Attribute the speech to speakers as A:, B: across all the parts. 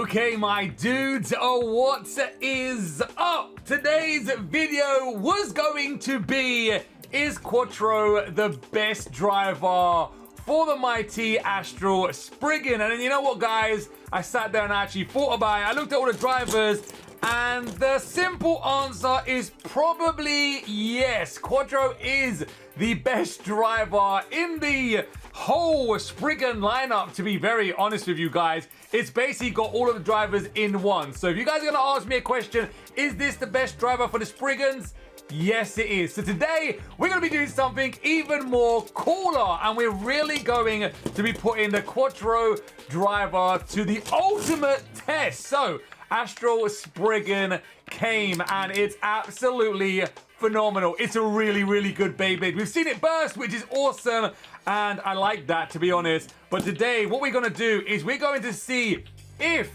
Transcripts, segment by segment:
A: Okay, my dudes, what is up? Today's video was going to be, is Quattro the best driver for the mighty astral spriggan? And you know what, guys? I sat there and I actually thought about it. I looked at all the drivers, and the simple answer is probably yes. Quattro is the best driver in the whole spriggan lineup, to be very honest with you guys. It's basically got all of the drivers in one. So if you guys are going to ask me a question, is this the best driver for the spriggans? Yes, it is. So today, we're going to be doing something even more cooler, and we're really going to be putting the Quattro driver to the ultimate test. So Astral Spriggan came, and it's absolutely phenomenal. It's a really, really good Beyblade. We've seen it burst, which is awesome, and I like that, to be honest. But today, what we're going to do is we're going to see if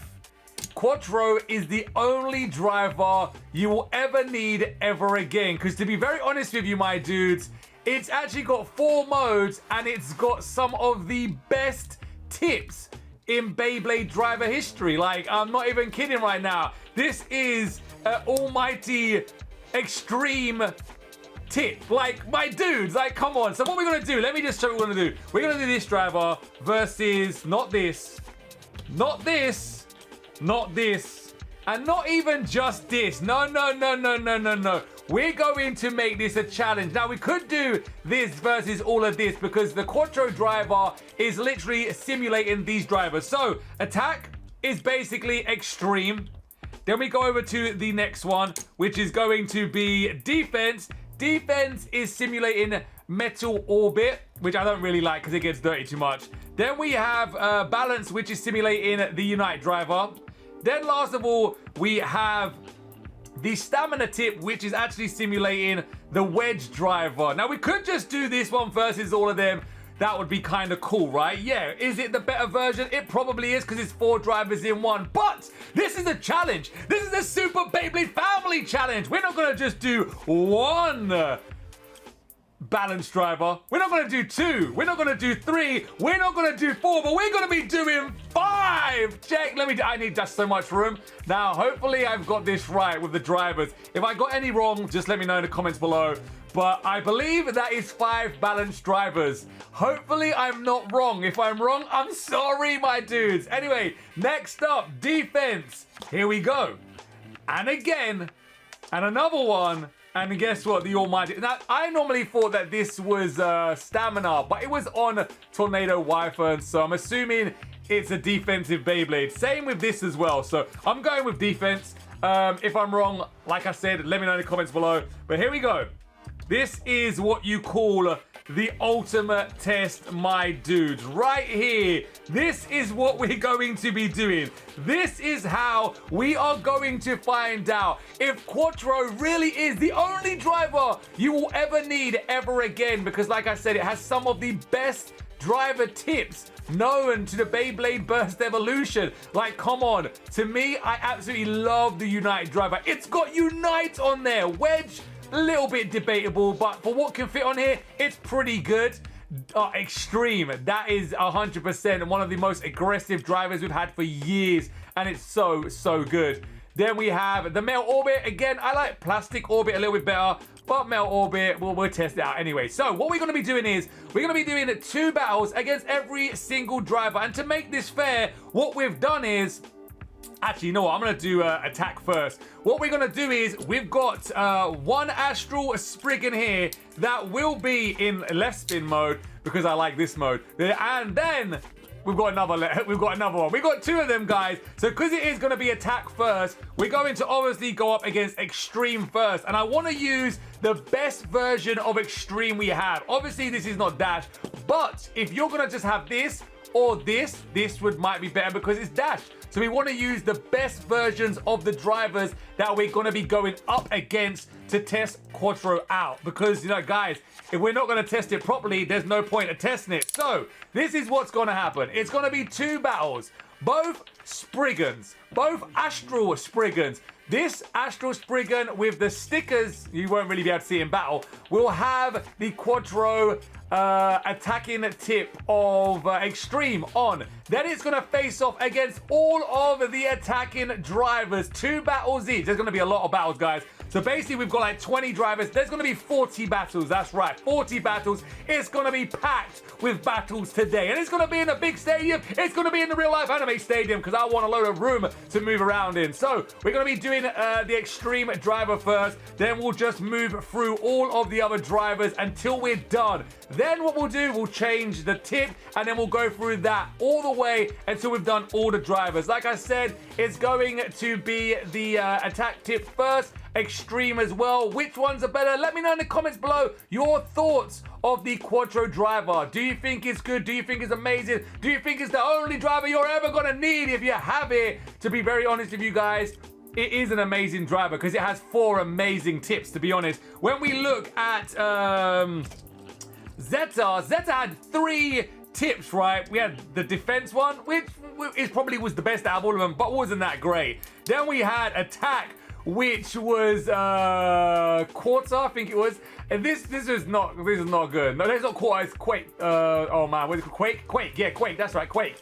A: Quattro is the only driver you will ever need ever again. Because to be very honest with you, my dudes, it's actually got 4 modes, and it's got some of the best tips in Beyblade driver history. Like, I'm not even kidding right now. This is an almighty extreme tip. Like, my dudes, like, come on. So what we're going to do, let me just show you what we're going to do. We're going to do this driver versus not this, not this, not this, and not even just this. No. We're going to make this a challenge. Now, we could do this versus all of this because the Quattro driver is literally simulating these drivers. So, attack is basically extreme. Then we go over to the next one, which is going to be defense. Defense is simulating metal orbit, which I don't really like because it gets dirty too much. Then we have balance, which is simulating the unite driver. Then last of all, we have the stamina tip, which is actually simulating the wedge driver. Now, we could just do this one versus all of them. That would be kind of cool, right? Yeah, is it the better version? It probably is because it's 4 drivers in one. But this is a challenge. This is the Super Beyblade Family challenge. We're not going to just do one balance driver. We're not going to do 2. We're not going to do 3. We're not going to do 4, but we're going to be doing 5. Check. I need just so much room. Now, hopefully I've got this right with the drivers. If I got any wrong, just let me know in the comments below. But I believe that is 5 balanced drivers. Hopefully I'm not wrong. If I'm wrong, I'm sorry, my dudes. Anyway, next up, defense. Here we go. And again, and another one. And guess what? The almighty. Now, I normally thought that this was stamina, but it was on Tornado Wyvern, so I'm assuming it's a defensive Beyblade. Same with this as well, so I'm going with defense. If I'm wrong, like I said, let me know in the comments below. But here we go. This is what you call the ultimate test, my dudes. Right here. This is what we're going to be doing. This is how we are going to find out if Quattro really is the only driver you will ever need ever again. Because like I said, it has some of the best driver tips known to the Beyblade Burst Evolution. Like, come on. To me, I absolutely love the Unite driver. It's got Unite on there. Wedge, a little bit debatable, but for what can fit on here, it's pretty good. Extreme, that is 100% one of the most aggressive drivers we've had for years, and it's so good. Then we have the Metal Orbit. Again, I like Plastic Orbit a little bit better, but Metal Orbit, we'll test it out anyway. So what we're going to be doing is, we're going to be doing 2 battles against every single driver, and to make this fair, what we've done is, actually, you know what? I'm going to do attack first. What we're going to do is we've got 1 Astral Spriggan here that will be in left spin mode because I like this mode. And then we've got another one. We've got 2 of them, guys. So because it is going to be attack first, we're going to obviously go up against extreme first. And I want to use the best version of extreme we have. Obviously, this is not dash. But if you're going to just have this or this might be better because it's dash. So we want to use the best versions of the drivers that we're going to be going up against to test Quattro out. Because, you know, guys, if we're not going to test it properly, there's no point of testing it. So this is what's going to happen. It's going to be 2 battles. Both Spriggans, both Astral Spriggans. this astral spriggan with the stickers, you won't really be able to see in battle, will have the Quattro attacking tip of extreme on. Then it's going to face off against all of the attacking drivers. 2 battles each. There's going to be a lot of battles, guys. So basically, we've got like 20 drivers. There's going to be 40 battles. That's right, 40 battles. It's going to be packed with battles today. And it's going to be in a big stadium. It's going to be in the real-life anime stadium because I want a load of room to move around in. So we're going to be doing the extreme driver first. Then we'll just move through all of the other drivers until we're done. Then what we'll do, we'll change the tip, and then we'll go through that all the way until we've done all the drivers. Like I said, it's going to be the attack tip first, extreme as well. Which ones are better? Let me know in the comments below your thoughts of the Quattro driver. Do you think it's good? Do you think it's amazing? Do you think it's the only driver you're ever gonna need if you have it? To be very honest with you guys, it is an amazing driver because it has 4 amazing tips, to be honest. When we look at Zeta had 3 tips, right? We had the defense one, which is probably was the best out of all of them, but wasn't that great. Then we had attack, which was quarter, I think it was. And this is not good. No, that's not quarter. It's quake. Oh man, what is it? Quake. Yeah, quake. That's right, quake.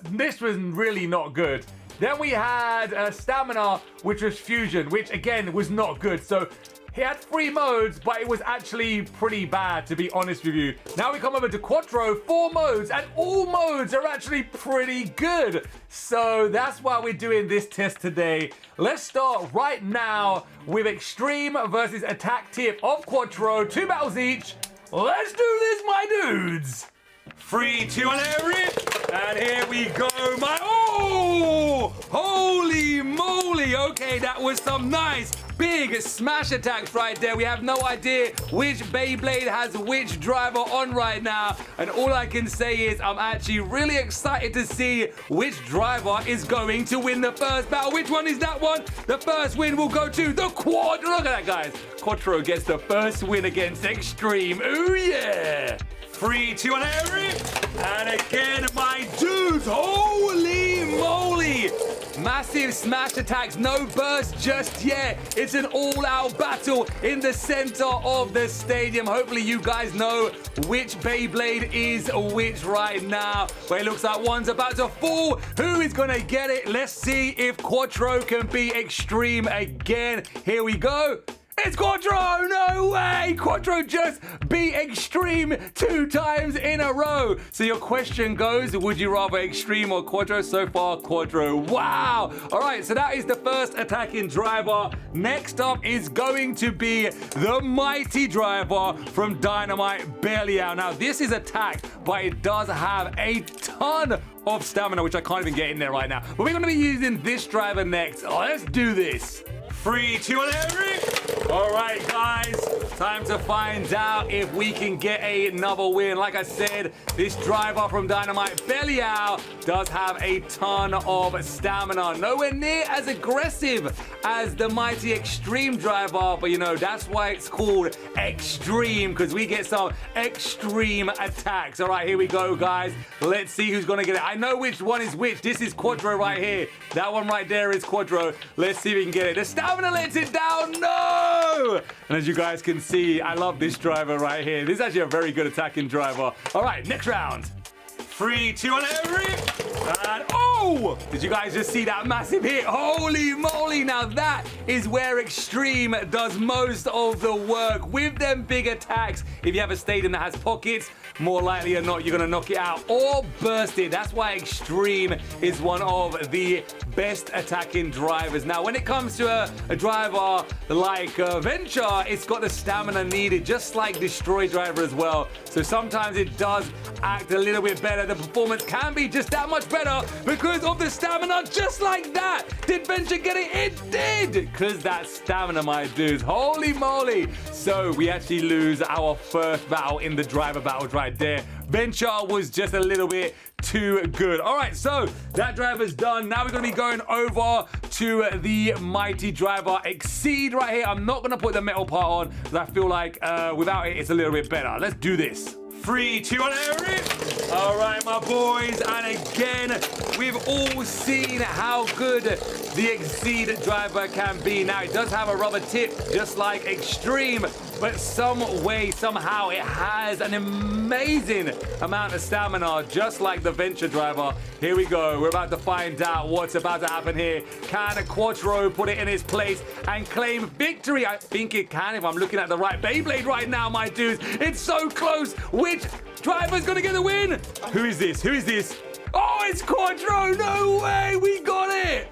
A: This was really not good. Then we had stamina, which was fusion, which again was not good. So he had 3 modes, but it was actually pretty bad, to be honest with you. Now we come over to Quattro, 4 modes, and all modes are actually pretty good. So that's why we're doing this test today. Let's start right now with extreme versus attack tip of Quattro. 2 battles each. Let's do this, my dudes. 3, 2, and rip. And here we go, my... Oh! Holy moly! Okay, that was some nice big smash attacks right there. We have no idea which Beyblade has which driver on right now. And all I can say is I'm actually really excited to see which driver is going to win the first battle. Which one is that one? The first win will go to the Quad. Look at that, guys. Quattro gets the first win against Extreme. Oh, yeah. 3, 2, and rip. And again, my dudes. Holy moly. Massive smash attacks, no burst just yet. It's an all-out battle in the center of the stadium. Hopefully you guys know which Beyblade is which right now. But it looks like one's about to fall. Who is gonna get it? Let's see if Quattro can be extreme again. Here we go. It's Quattro! No way! Quattro just beat Extreme 2 times in a row. So your question goes, would you rather Extreme or Quattro? So far, Quattro. Wow! All right, so that is the first attacking driver. Next up is going to be the mighty driver from Dynamite Beyblade. Now, this is attack, but it does have a ton of stamina, which I can't even get in there right now. But we're going to be using this driver next. Let's do this. 3, 2, and rip. All right, guys, time to find out if we can get another win. Like I said, this driver from Dynamite Beyblade does have a ton of stamina. Nowhere near as aggressive as the mighty Extreme driver, but you know, that's why it's called Extreme, because we get some extreme attacks. All right, here we go, guys. Let's see who's gonna get it. I know which one is which. This is Quattro right here. That one right there is Quattro. Let's see if we can get it. The stamina lets it down. No! And as you guys can see, I love this driver right here. This is actually a very good attacking driver. All right, next round. 3, 2, and rip. And oh! Did you guys just see that massive hit? Holy moly! Now that is where Extreme does most of the work with them big attacks. If you have a stadium that has pockets, more likely than not, you're gonna knock it out or burst it. That's why Extreme is one of the best attacking drivers. Now, when it comes to a driver like Venture, it's got the stamina needed, just like Destroy driver as well. So sometimes it does act a little bit better. The performance can be just that much better because of the stamina, just like that. Did Venture get it? It did, because that stamina, my dudes. Holy moly. So we actually lose our first battle in the driver battles right there. Venture was just a little bit too good. All right, so that driver's done. Now we're going to be going over to the mighty driver Exceed right here. I'm not going to put the metal part on because I feel like without it, it's a little bit better. Let's do this. 3, 2, and rip. All right, my boys, and again, we've all seen how good the Exceed driver can be. Now, it does have a rubber tip, just like Extreme, but some way, somehow, it has an amazing amount of stamina, just like the Venture driver. Here we go. We're about to find out what's about to happen here. Can Quattro put it in his place and claim victory? I think it can if I'm looking at the right Beyblade right now, my dudes. It's so close. Which driver's gonna get the win? Who is this? Who is this? Oh, it's Quattro. No way. We got it.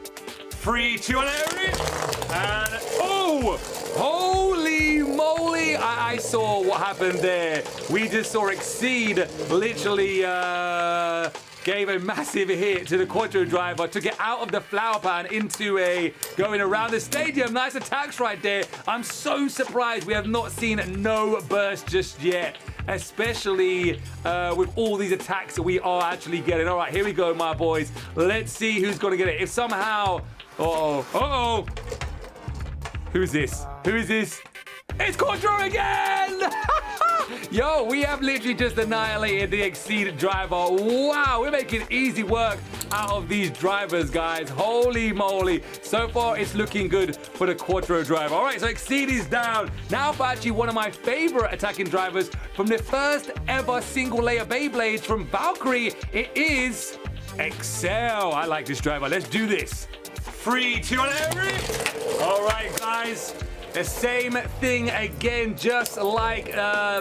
A: 3, 2, and oh, holy moly. I saw what happened there. We just saw Exceed literally gave a massive hit to the Quattro driver to get out of the flower pan into a going around the stadium. Nice attacks right there. I'm so surprised we have not seen no burst just yet, especially with all these attacks that we are actually getting. All right, here we go, my boys. Let's see who's going to get it. If somehow... Uh-oh. Who's this? Who is this? It's Quattro again! Yo, we have literally just annihilated the Exceed driver. Wow, we're making easy work out of these drivers, guys. Holy moly. So far, it's looking good for the Quattro driver. All right, so Exceed is down. Now for actually one of my favorite attacking drivers from the first ever single layer Beyblades from Valkyrie. It is Excel. I like this driver. Let's do this. 3, 2, and all right, guys. The same thing again, just like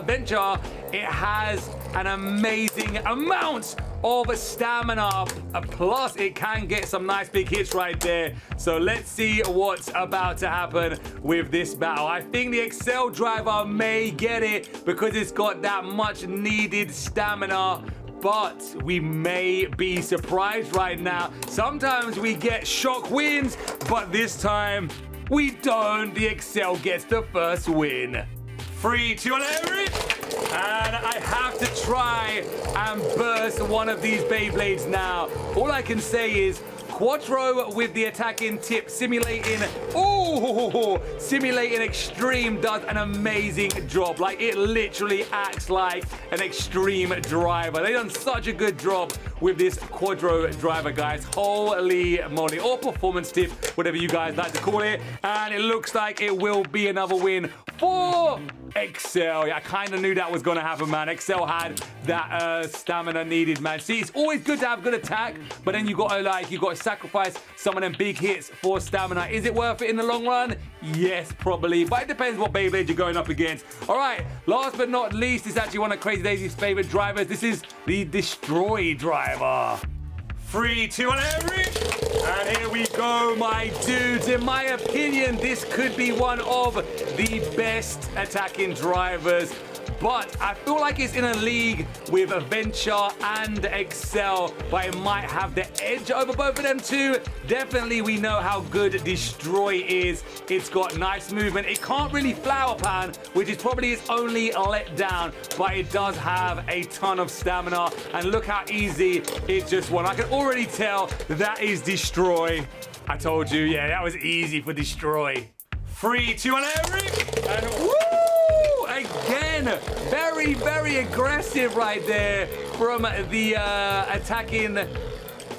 A: Venture. It has an amazing amount of stamina. Plus, it can get some nice big hits right there. So let's see what's about to happen with this battle. I think the Excel driver may get it because it's got that much needed stamina. But we may be surprised right now. Sometimes we get shock wins, but this time we don't. The Excel gets the first win. 3, 2, and I have to try and burst one of these Beyblades now. All I can say is Quattro with the attacking tip, simulating Extreme does an amazing job. Like, it literally acts like an Extreme driver. They've done such a good job with this Quattro driver, guys. Holy moly. Or performance tip, whatever you guys like to call it. And it looks like it will be another win for Excel. Yeah, I kind of knew that was going to happen, man. Excel had that stamina needed, man. See, it's always good to have good attack, but then you got to sacrifice some of them big hits for stamina. Is it worth it in the long run? Yes, probably, but it depends what Beyblade you're going up against. All right, last but not least, this is actually one of Crazy Daisy's favorite drivers. This is the Destroy driver. 3, 2, and here we go, my dudes. In my opinion, this could be one of the best attacking drivers, but I feel like it's in a league with Venture and Excel, but it might have the edge over both of them too. Definitely, we know how good Destroy is. It's got nice movement. It can't really flower pan, which is probably its only letdown, but it does have a ton of stamina, and look how easy it just won. I can already tell that is Destroy. I told you, yeah, that was easy for Destroy. 3, 2, and woo! Again, very, very aggressive right there from the attacking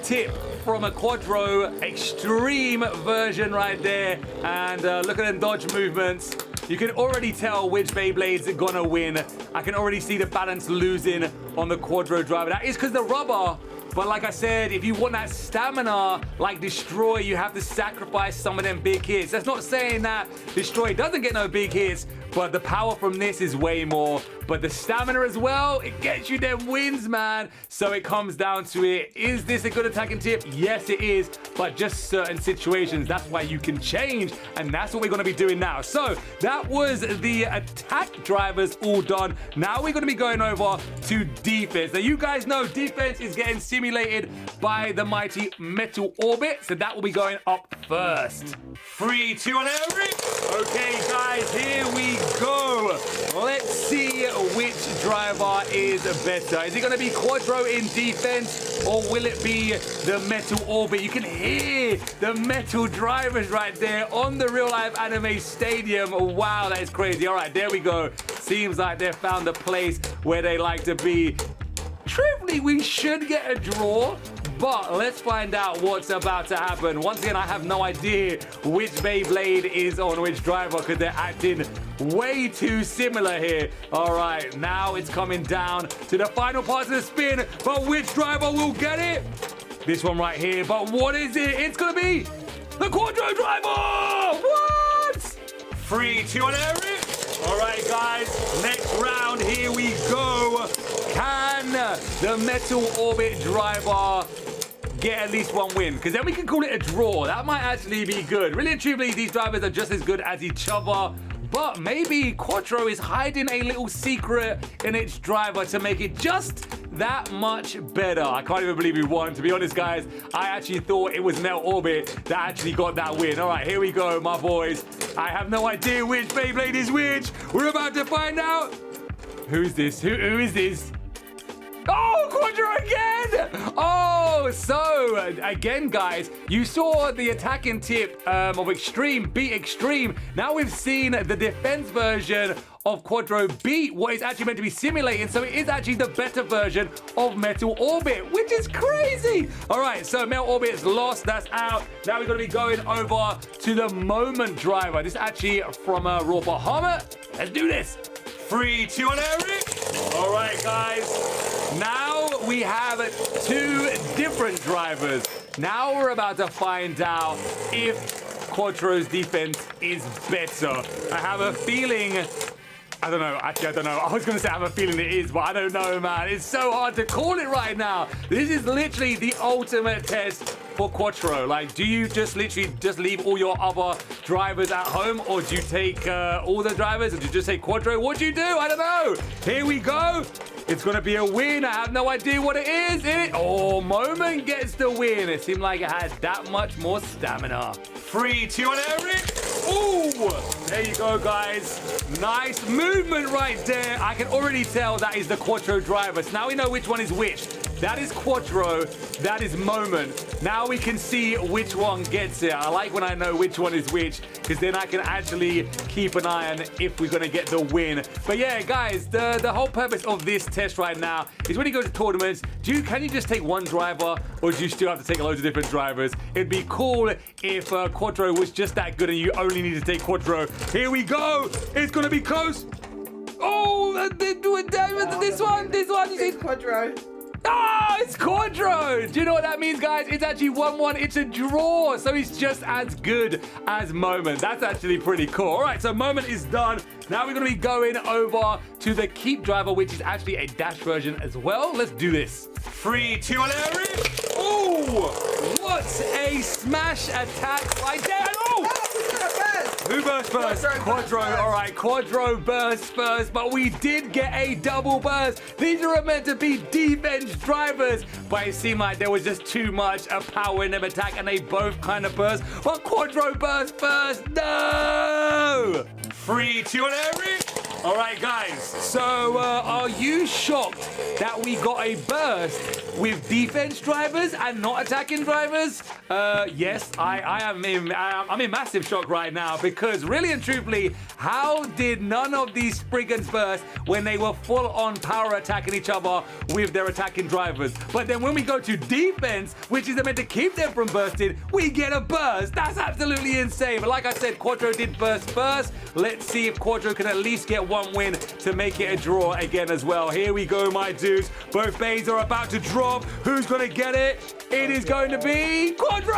A: tip from a Quattro Extreme version right there. And look at them dodge movements. You can already tell which Beyblade's gonna win. I can already see the balance losing on the Quattro driver. That is because the rubber. But like I said, if you want that stamina like Destroy, you have to sacrifice some of them big hits. That's not saying that Destroy doesn't get no big hits, but the power from this is way more. But the stamina as well, it gets you them wins, man. So it comes down to it. Is this a good attacking tip? Yes, it is, but just certain situations. That's why you can change, and that's what we're gonna be doing now. So that was the attack drivers all done. Now we're gonna be going over to defense. Now you guys know defense is getting simulated by the mighty Metal Orbit, so that will be going up first. 3, 2, and okay, guys, here we go. Let's see which driver is better. Is it going to be Quattro in defense, or will it be the Metal Orbit? You can hear the metal drivers right there on the real life anime stadium. Wow, that is crazy. All right, there we go. Seems like they've found a place where they like to be. truthfully, we should get a draw. But let's find out what's about to happen. Once again, I have no idea which Beyblade is on which driver because they're acting way too similar here. All right, now it's coming down to the final parts of the spin. But which driver will get it? This one right here. But what is it? It's going to be the Quattro driver! What? 3, 2, and Eric. All right, guys, next round, here we go. Can the Metal Orbit driver get at least one win? Because then we can call it a draw. That might actually be good. Really and truly, these drivers are just as good as each other. But maybe Quattro is hiding a little secret in its driver to make it just that much better. I can't even believe we won. To be honest, guys, I actually thought it was Metal Orbit that actually got that win. All right, here we go, my boys. I have no idea which Beyblade is which. We're about to find out. Who is this? Who is this? Oh, Quattro again! Oh, so again, guys, you saw the attacking tip of Extreme beat Extreme. Now we've seen the defense version of Quattro beat what is actually meant to be simulating. So it is actually the better version of Metal Orbit, which is crazy. All right, so Metal Orbit's lost. That's out. Now we're going to be going over to the Moment driver. This is actually from Raw Bahamut. Let's do this. 3, 2, and Eric. All right, guys. Now we have 2 different drivers. Now we're about to find out if Quattro's defense is better. I have a feeling... I don't know. Actually, I don't know. I was going to say I have a feeling it is, but I don't know, man. It's so hard to call it right now. This is literally the ultimate test for Quattro. Like, do you just literally just leave all your other drivers at home, or do you take all the drivers, or do you just say Quattro? What do you do? I don't know. Here we go. It's going to be a win. I have no idea what it is. Oh, Moment gets the win. It seemed like it had that much more stamina. 3, 2, and Eric. Ooh, there you go, guys. Nice movement right there. I can already tell that is the Quattro driver. So now we know which one is which. That is Quattro. That is Moment. Now we can see which one gets it. I like when I know which one is which, because then I can actually keep an eye on if we're going to get the win. But yeah, guys, the whole purpose of this test right now is when you go to tournaments, can you just take one driver, or do you still have to take loads of different drivers? It'd be cool if Quattro was just that good and you only need to take Quattro. Here we go. It's going to be close. Oh, this one. You see
B: Quattro.
A: Ah, it's Quattro! Do you know what that means, guys? It's actually 1-1. It's a draw, so he's just as good as Moment. That's actually pretty cool. All right, so Moment is done. Now we're going to be going over to the Keep driver, which is actually a dash version as well. Let's do this. 3, 2, and Eric. Ooh, what a smash attack right there. Oh! Who burst first? Quattro. All right, Quattro burst first, but we did get a double burst. These are meant to be defense drivers, but it seemed like there was just too much power in them attack, and they both kind of burst. But Quattro burst first. No! 3, 2, and Eric. All right, guys. So, are you shocked that we got a burst with defense drivers and not attacking drivers? Yes, I'm in massive shock right now, because really and truthfully, how did none of these Spriggans burst when they were full on power attacking each other with their attacking drivers? But then when we go to defense, which is meant to keep them from bursting, we get a burst. That's absolutely insane. But like I said, Quattro did burst first. Let's see if Quattro can at least get one win to make it a draw again as well. Here we go, my dudes. Both bays are about to drop. Who's going to get it? It is going to be Quattro!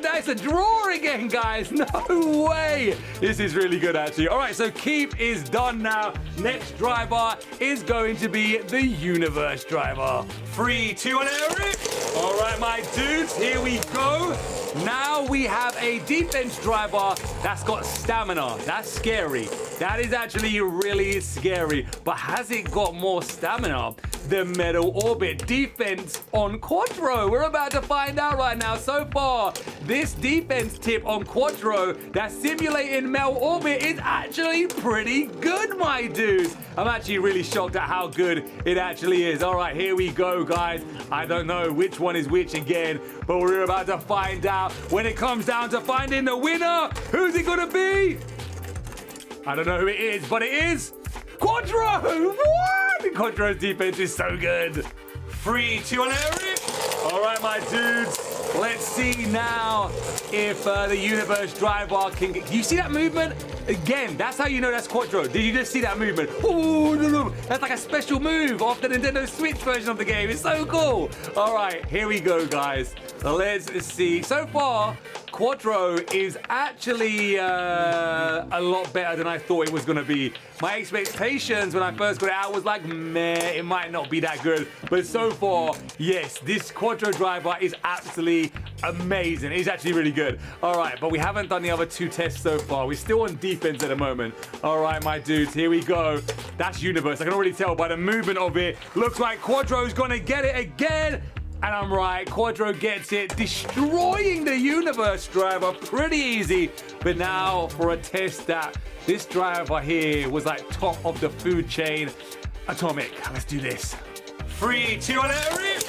A: That's a draw again, guys. No way. This is really good, actually. All right, so Keep is done now. Next driver is going to be the Universe driver. 3, 2, and Eric. All right, my dudes, here we go. Now we have a defense driver that's got stamina. That's scary. That is actually really scary. But has it got more stamina? The Metal Orbit defense on Quattro. We're about to find out right now. So far, this defense tip on Quattro that's simulating Metal Orbit is actually pretty good, my dudes. I'm actually really shocked at how good it actually is. All right, here we go, guys. I don't know which one is which again, but we're about to find out when it comes down to finding the winner. Who's it gonna be? I don't know who it is, but it is Quattro! What? The Quattro's defense is so good. 3, 2, and Eric. All right, my dudes. Let's see now if the universe driver can get... Do you see that movement? Again, that's how you know that's Quattro. Did you just see that movement? Oh, that's like a special move off the Nintendo Switch version of the game. It's so cool. All right, here we go, guys. Let's see. So far, Quattro is actually a lot better than I thought it was going to be. My expectations when I first got it out was like, meh, it might not be that good. But so far, yes, this Quattro driver is absolutely amazing. It's actually really good. All right, but we haven't done the other 2 tests so far. We're still on defense at the moment. All right, my dudes, here we go. That's universe. I can already tell by the movement of it. Looks like Quattro's going to get it again. And I'm right, Quattro gets it, destroying the universe driver pretty easy. But now for a test that this driver here was like top of the food chain. Atomic, let's do this. 3, 2, and Eric.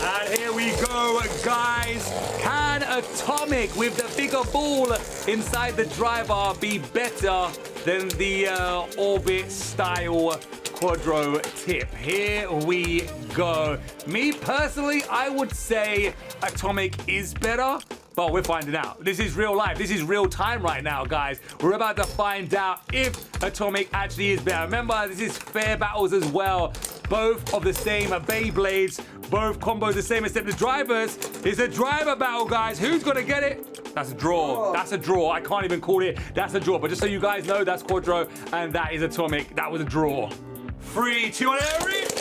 A: And here we go, guys. Can Atomic with the bigger ball inside the driver be better than the Orbit style Quattro tip? Here we go. Me personally, I would say Atomic is better, but we're finding out. This is real life. This is real time right now, guys. We're about to find out if Atomic actually is better. Remember, this is fair battles as well. Both of the same Beyblades, both combos the same, except the drivers. It's a driver battle, guys. Who's gonna get it? That's a draw. That's a draw. I can't even call it. That's a draw. But just so you guys know, that's Quattro and that is Atomic. That was a draw. 3, 2, and Eric.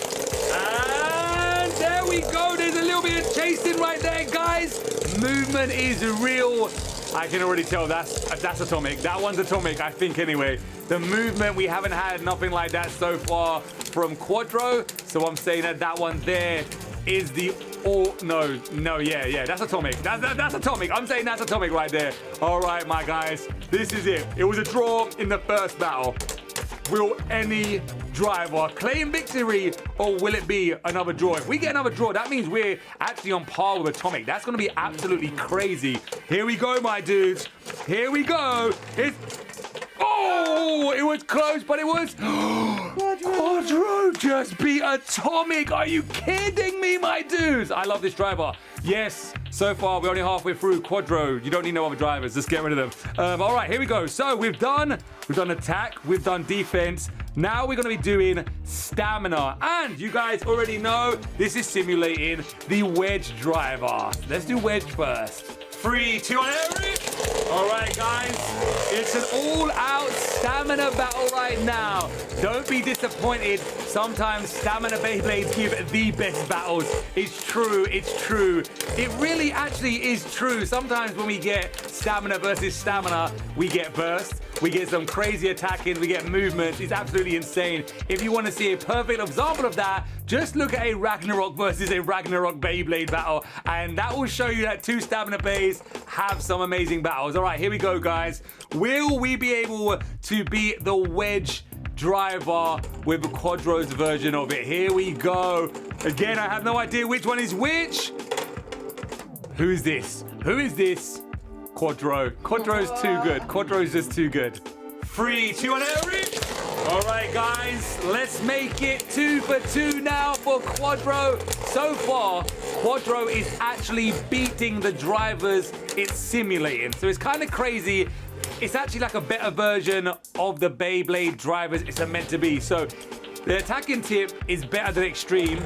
A: And there we go. There's a little bit of chasing right there, guys. Movement is real. I can already tell that's Atomic. That one's Atomic, I think, anyway. The movement, we haven't had nothing like that so far from Quattro. So I'm saying that one there is the... Oh, no, yeah, that's Atomic. That's Atomic. I'm saying that's Atomic right there. All right, my guys, this is it. It was a draw in the first battle. Will any driver claim victory, or will it be another draw? If we get another draw, that means we're actually on par with Atomic. That's going to be absolutely crazy. Here we go, my dudes. Here we go. Oh, it was close, but it was... Quattro just beat Atomic. Are you kidding me, my dudes? I love this driver. Yes, so far we're only halfway through Quattro. You don't need no other drivers. Just get rid of them. All right, here we go. So we've done attack. We've done defense. Now we're going to be doing stamina. And you guys already know this is simulating the wedge driver. Let's do wedge first. 3, 2, and Eric. All right, guys. It's an all-out stamina battle right now. Don't be disappointed. Sometimes stamina Beyblades give the best battles. It's true. It's true. It really actually is true. Sometimes when we get stamina versus stamina, we get burst. We get some crazy attacking. We get movements. It's absolutely insane. If you want to see a perfect example of that, just look at a Ragnarok versus a Ragnarok Beyblade battle, and that will show you that 2 stamina bays have some amazing battles. All right, here we go, guys. Will we be able to beat the wedge driver with Quattro's version of it? Here we go. Again, I have no idea which one is which. Who is this? Who is this? Quattro. Quattro's too good. Quattro's just too good. 3, 2, and Eric. All right, guys, let's make it 2 for 2 now for Quattro. So far, Quattro is actually beating the drivers it's simulating. So it's kind of crazy. It's actually like a better version of the Beyblade drivers it's meant to be. So the attacking tip is better than Extreme.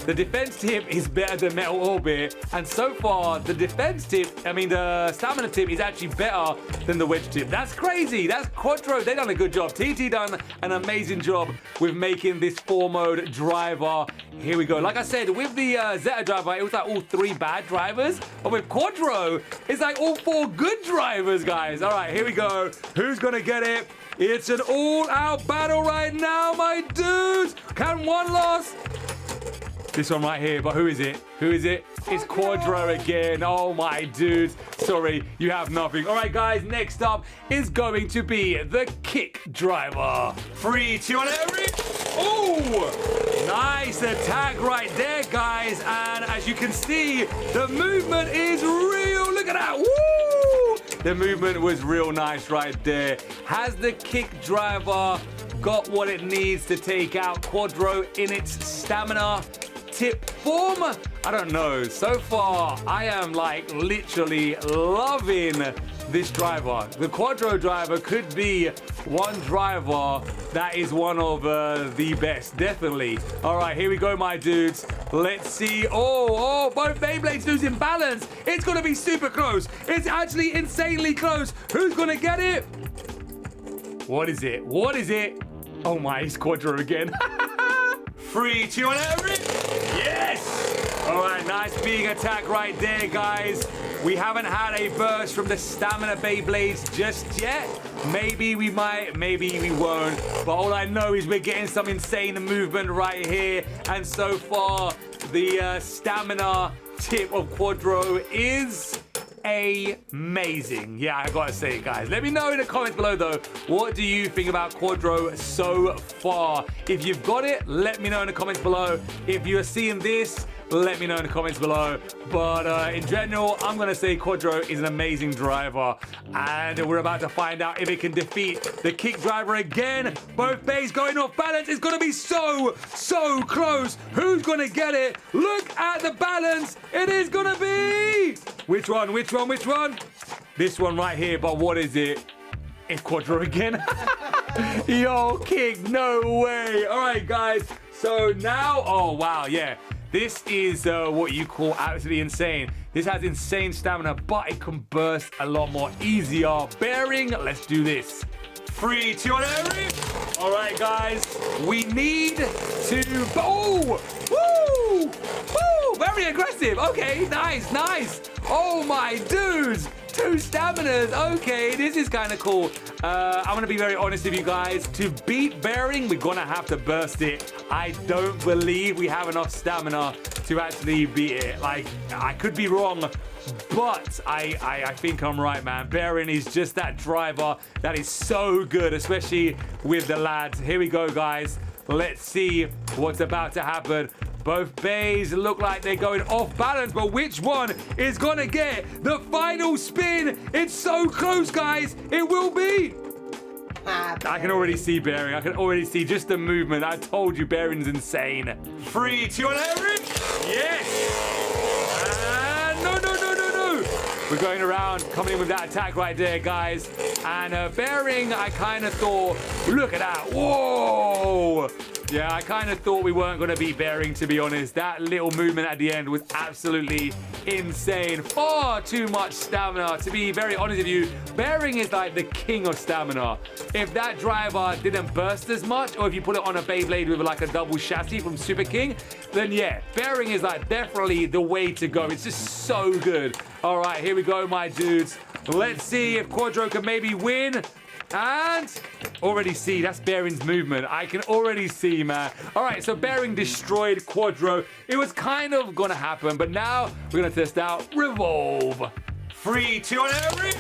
A: The defense tip is better than Metal Orbit. And so far, the stamina tip is actually better than the wedge tip. That's crazy. That's Quattro. They done a good job. TT done an amazing job with making this 4-mode driver. Here we go. Like I said, with the Zeta driver, it was like all 3 bad drivers. But with Quattro, it's like all 4 good drivers, guys. All right, here we go. Who's going to get it? It's an all-out battle right now, my dudes. Can one loss? This one right here, but who is it? Who is it? It's Quattro again. Oh, my dudes. Sorry, you have nothing. All right, guys, next up is going to be the kick driver. 3, 2, and Eric. Oh, nice attack right there, guys. And as you can see, the movement is real. Look at that. Woo! The movement was real nice right there. Has the kick driver got what it needs to take out Quattro in its stamina tip form. I don't know. So far, I am like literally loving this driver. The Quattro driver could be one driver that is one of the best, definitely. All right, here we go, my dudes. Let's see. Oh, both Beyblades losing balance. It's gonna be super close. It's actually insanely close. Who's gonna get it? What is it? What is it? Oh my, it's Quattro again. 3, 2, 1, every. Yes! All right, nice big attack right there, guys. We haven't had a burst from the stamina Beyblades just yet. Maybe we might, maybe we won't. But all I know is we're getting some insane movement right here. And so far, the stamina tip of Quattro is amazing. Yeah, I gotta say it, guys. Let me know in the comments below, though, what do you think about Quattro so far? If you've got it, let me know in the comments below. If you're seeing this, let me know in the comments below. But in general, I'm gonna say Quattro is an amazing driver, and we're about to find out if it can defeat the kick driver again. Both bays going off balance. It's gonna be so close. Who's gonna get it? Look at the balance. It is gonna be which one? This one right here. But what is it? It's Quattro again. Yo, kick, no way. All right, guys. So now, oh wow, yeah. This is what you call absolutely insane. This has insane stamina, but it can burst a lot more easier. Bearing, let's do this. 3, 2, 1, every. All right, guys, we need to, oh, woo, woo, very aggressive. Okay, nice. Oh my dudes. 2 staminas. Okay, this is kind of cool. I'm going to be very honest with you guys. To beat Bearing, we're going to have to burst it. I don't believe we have enough stamina to actually beat it. Like, I could be wrong, but I think I'm right, man. Bearing is just that driver that is so good, especially with the lads. Here we go, guys. Let's see what's about to happen. Both bays look like they're going off balance, but which one is gonna get the final spin? It's so close, guys. It will be. I can already see Bearing. I can already see just the movement. I told you, Bearing's insane. 3, 2, 1, every. Yes. No. We're going around, coming in with that attack right there, guys. And Bearing, I kind of thought, look at that. Whoa. Yeah, I kind of thought we weren't going to beat Bearing, to be honest. That little movement at the end was absolutely insane. Far too much stamina. To be very honest with you, Bearing is like the king of stamina. If that driver didn't burst as much, or if you put it on a Beyblade with like a double chassis from Super King, then yeah, Bearing is like definitely the way to go. It's just so good. All right, here we go, my dudes. Let's see if Quattro can maybe win. And already see, that's Bearing's movement. I can already see, man. All right, so Bearing destroyed Quattro. It was kind of gonna happen, but now we're gonna test out Revolve. 3, 2, 1, every.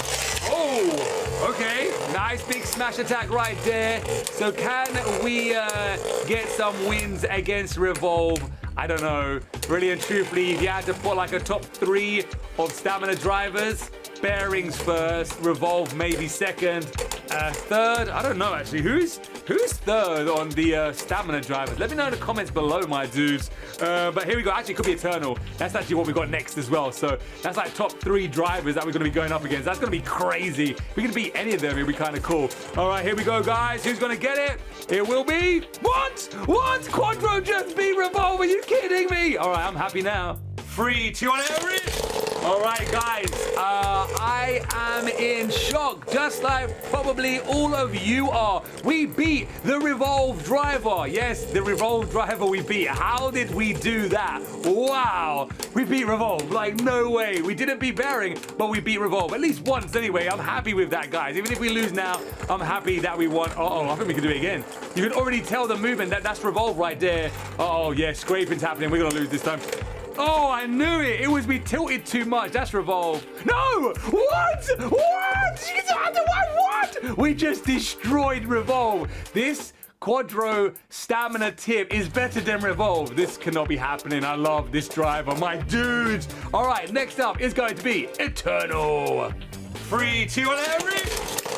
A: Oh, okay. Nice big smash attack right there. So can we get some wins against Revolve? I don't know. Really and truthfully, if you had to put like a top 3 of stamina drivers, Bearing's first, Revolve maybe second, third. I don't know actually. Who's third on the stamina drivers? Let me know in the comments below, my dudes. But here we go. Actually, it could be Eternal. That's actually what we got next as well. So that's like top 3 drivers that we're going to be going up against. That's going to be crazy. If we can beat any of them, it'll be kind of cool. All right, here we go, guys. Who's going to get it? It will be what? Quattro just beat Revolve? Are you kidding me? All right, I'm happy now. 3, 2, 1, every. All right, guys, I am in shock, just like probably all of you are. We beat the Revolve driver. Yes, the Revolve driver we beat. How did we do that? Wow, we beat Revolve. Like, no way. We didn't beat Bearing, but we beat Revolve. At least once anyway. I'm happy with that, guys. Even if we lose now, I'm happy that we won. Uh-oh, I think we can do it again. You can already tell the movement. That's Revolve right there. Uh-oh, yeah, scraping's happening. We're going to lose this time. Oh, I knew it. It was we tilted too much. That's Revolve. No! What? What? We just destroyed Revolve. This Quattro stamina tip is better than Revolve. This cannot be happening. I love this driver. My dudes. All right, next up is going to be Eternal. 3, 2, 1, every.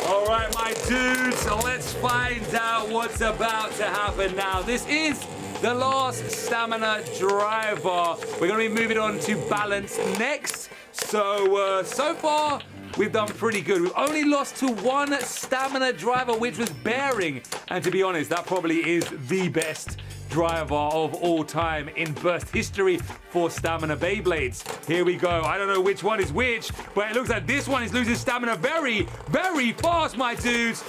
A: All right, my dudes, so let's find out what's about to happen now. This is the last stamina driver. We're going to be moving on to balance next. So far, we've done pretty good. We've only lost to one stamina driver, which was bearing. And to be honest, that probably is the best driver of all time in burst history for stamina Beyblades. Here we go. I don't know which one is which, but it looks like this one is losing stamina very, very fast, my dudes.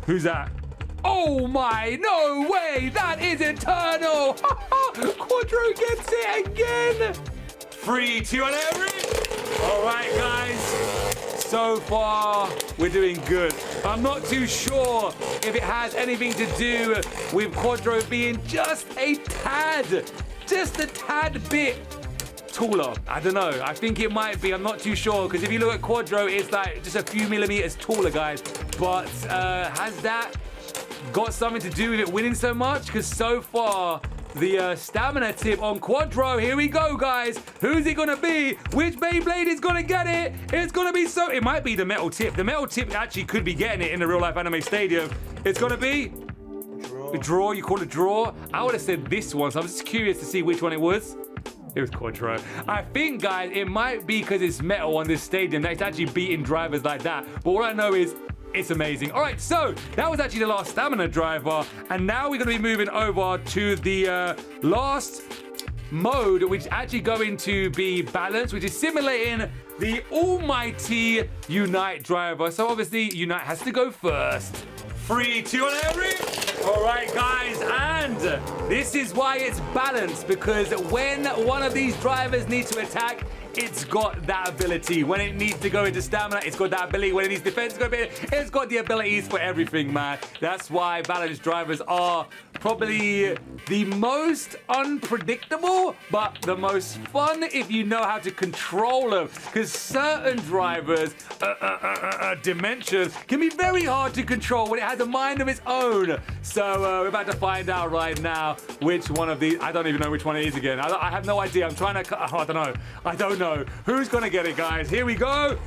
A: Who's that? Oh my, no way! That is eternal! Quattro gets it again! 3, 2, and every. All right, guys. So far, we're doing good. I'm not too sure if it has anything to do with Quattro being just a tad bit taller. I don't know. I think it might be. I'm not too sure, because if you look at Quattro, it's like just a few millimeters taller, guys. But has that got something to do with it winning so much? Because so far, the stamina tip on Quattro. Here we go, guys. Who's it gonna be? Which Beyblade is gonna get it? It's gonna be so. It might be the metal tip. The metal tip actually could be getting it in the real life anime stadium. It's gonna be a draw. You call it draw? I would have said this one, so I'm just curious to see which one it was. It was Quattro. I think, guys, it might be because it's metal on this stadium that it's actually beating drivers like that. But all I know is it's amazing. All right, so that was actually the last stamina driver. And now we're going to be moving over to the last mode, which is actually going to be balance, which is simulating the almighty Unite driver. So obviously, Unite has to go first. 3, 2, and every. All right, guys, and this is why it's balanced, because when one of these drivers needs to attack, it's got that ability. When it needs to go into stamina, it's got that ability. When it needs defense, it's got the abilities for everything, man. That's why balanced drivers are probably the most unpredictable, but the most fun if you know how to control them. Because certain drivers, Dimension, can be very hard to control when it has a mind of its own. So we're about to find out right now which one of these. I don't even know which one it is again. I have no idea. I'm trying to. I don't know. I don't know. Who's gonna get it, guys? Here we go.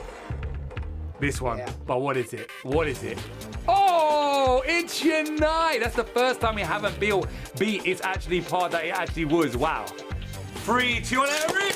A: This one. Yeah. But what is it? What is it? Oh, it's Unite. That's the first time we haven't beat its actually part that it actually was. Wow. 3, 2, and every.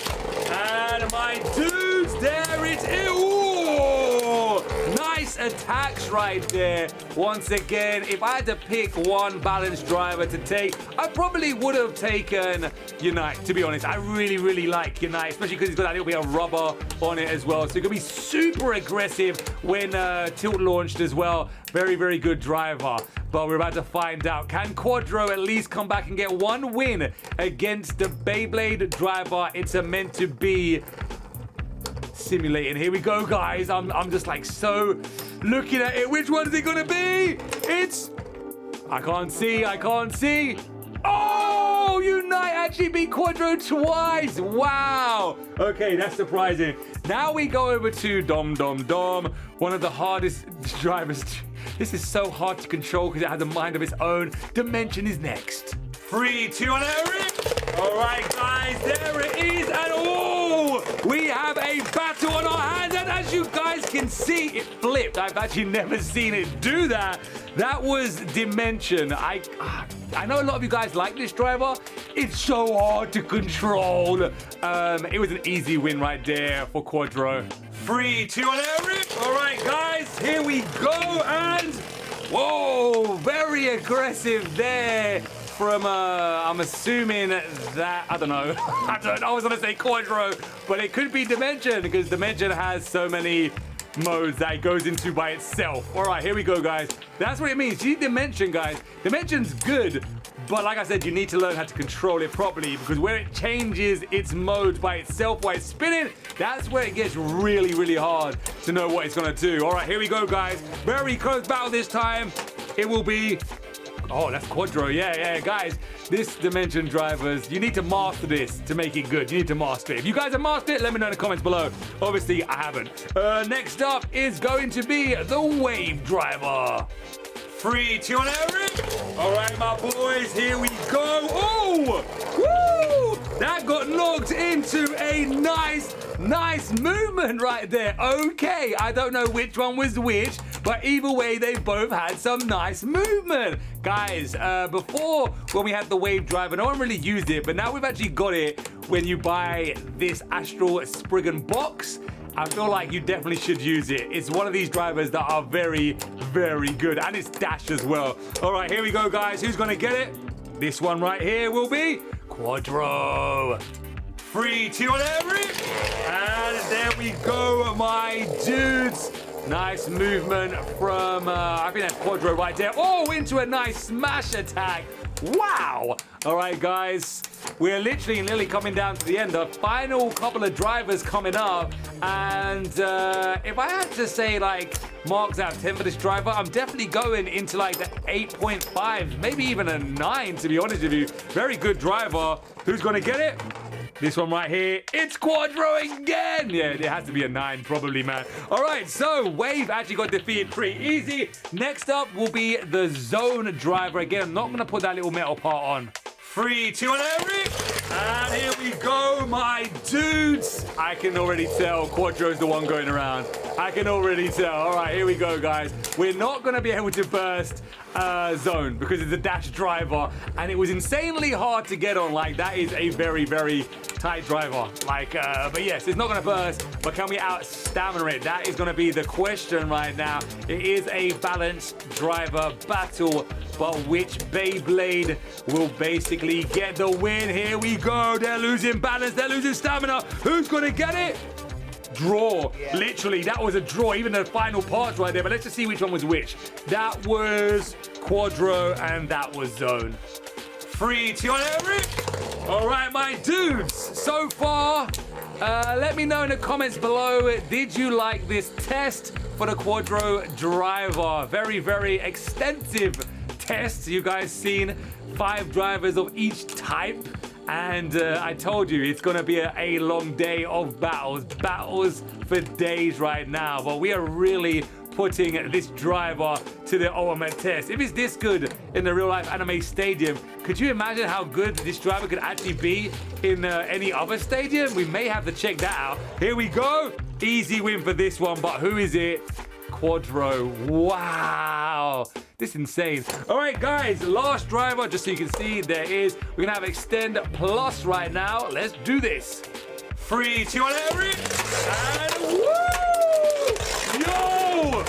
A: And my dudes, there it is. Ooh, nice attacks right there. Once again, if I had to pick one balanced driver to take, I probably would have taken Unite, to be honest. I really, really like Unite, especially because it's got that little bit of rubber on it as well. So it could be super aggressive when tilt launched as well. Very, very good driver. But we're about to find out. Can Quattro at least come back and get one win against the Beyblade driver it's meant to be simulating? Here we go, guys. I'm just like so looking at it. Which one is it gonna be? It's... I can't see. Oh, Unite actually beat Quattro twice. Wow. Okay, that's surprising. Now we go over to Dom, one of the hardest drivers. This is so hard to control because it has a mind of its own. Dimension is next. 3, 2, and every. All right, guys, there it is. And oh, we have a battle on our hands. And as you guys can see, it flipped. I've actually never seen it do that. That was Dimension. I know a lot of you guys like this driver. It's so hard to control. It was an easy win right there for Quattro. 3, 2, and every. All right, guys, here we go. And whoa, very aggressive there from, I'm assuming that, I don't know. I was going to say Quattro, but it could be Dimension because Dimension has so many modes that it goes into by itself. All right, here we go, guys. That's what it means. You need Dimension, guys. Dimension's good, but like I said, you need to learn how to control it properly because where it changes its mode by itself while it's spinning, that's where it gets really, really hard to know what it's gonna do. All right, here we go, guys. Very close battle this time. It will be... Oh, that's Quattro. Yeah, guys. This Dimension drivers, you need to master this to make it good. You need to master it. If you guys have mastered it, let me know in the comments below. Obviously, I haven't. Next up is going to be the Wave driver. 3, 2, and every. All right, my boys, here we go. Oh, woo! That got knocked into a nice movement right there. Okay, I don't know which one was which, But either way, they both had some nice movement. Guys, before when we had the wave driver, no one really used it, but now we've actually got it when you buy this astral spriggan box. I feel like you definitely should use it. It's one of these drivers that are very, very good. And it's dash as well. All right, here we go, guys. Who's going to get it? This one right here will be Quattro. 3, 2, 1, every. And there we go, my dudes. Nice movement from, I think that's Quattro right there. Oh, into a nice smash attack. Wow. All right, guys. We're literally nearly coming down to the end. The final couple of drivers coming up. And if I had to say, like, marks out of 10 for this driver, I'm definitely going into, like, the 8.5, maybe even a 9, to be honest with you. Very good driver. Who's going to get it? This one right here, it's Quattro again. Yeah, it has to be a 9 probably, man. All right, so Wave actually got defeated pretty easy. Next up will be the Zone driver. Again, I'm not going to put that little metal part on. 3, 2, 1, every. And here we go, my dudes. I can already tell Quattro's the one going around. I can already tell. All right, here we go, guys. We're not going to be able to burst Zone because it's a dash driver, and it was insanely hard to get on. Like, that is a very, very tight driver. Like, but yes, it's not going to burst, but can we out stamina it? That is going to be the question right now. It is a balanced driver battle, but which Beyblade will basically get the win? Here we go. They're losing balance. They're losing stamina. Who's going to get it? Draw. Yeah. Literally, that was a draw. Even the final parts right there. But let's just see which one was which. That was Quattro and that was Zone. 3, 2, 1, every. All right, my dudes. So far, let me know in the comments below. Did you like this test for the Quattro driver? Very, very extensive test. You guys seen 5 drivers of each type. And I told you, it's going to be a long day of battles for days right now. But we are really putting this driver to the ultimate test. If it's this good in the real life anime stadium, could you imagine how good this driver could actually be in any other stadium? We may have to check that out. Here we go. Easy win for this one, but who is it? Quattro. Wow. This is insane. All right, guys, last driver, just so you can see, there is. We're gonna have Extend Plus right now. Let's do this. 3, 2, 1, every. And woo! Yo!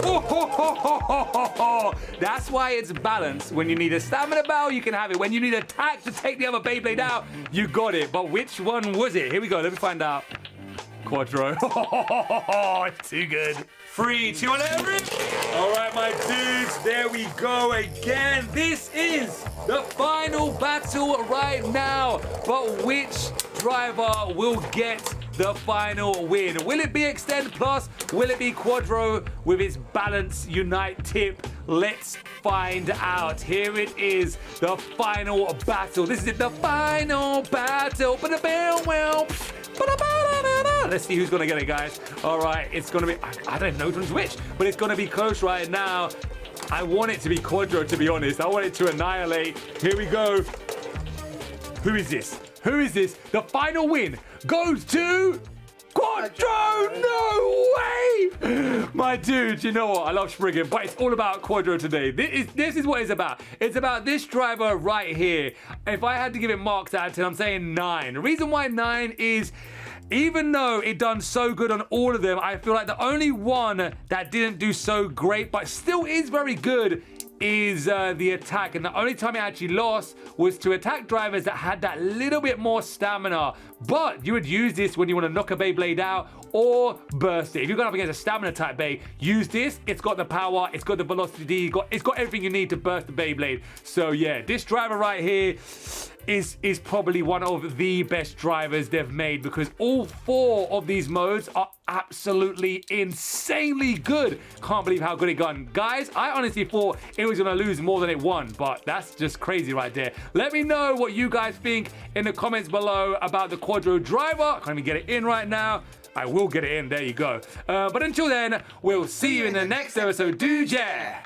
A: Oh, ho, ho, ho, ho, ho, ho. That's why it's balanced. When you need a stamina bell, you can have it. When you need attack to take the other Beyblade out, you got it. But which one was it? Here we go. Let me find out. Quattro. It's too good. 3, 2, 1, every. All right, my dudes, there we go again. This is the final battle right now. But which driver will get the final win? Will it be Extend Plus? Will it be Quattro with its Balance Unite tip? Let's find out. Here it is, the final battle. This is it, the final battle. Let's see who's gonna get it, guys. All right, it's gonna be, I don't know which one's which, but it's gonna be close right now. I want it to be Quattro, to be honest. I want it to annihilate. Here we go. Who is this? Who is this? The final win goes to Quattro. No way! My dude, you know what? I love Spriggan, but it's all about Quattro today. This is what it's about. It's about this driver right here. If I had to give it marks out of 10, I'm saying 9. The reason why 9 is, even though it done so good on all of them, I feel like the only one that didn't do so great, but still is very good, is the attack. And the only time it actually lost was to attack drivers that had that little bit more stamina. But you would use this when you want to knock a Beyblade out or burst it. If you're going up against a stamina type Bey, use this. It's got the power, it's got the velocity, it's got everything you need to burst the Beyblade. So yeah, this driver right here is probably one of the best drivers they've made, because all 4 of these modes are absolutely insanely good. Can't believe how good it got. Guys, I honestly thought it was going to lose more than it won, but that's just crazy right there. Let me know what you guys think in the comments below about the Quattro driver. I can't even get it in right now. I will get it in. There you go. But until then, we'll see you in the next episode. Dude, yeah.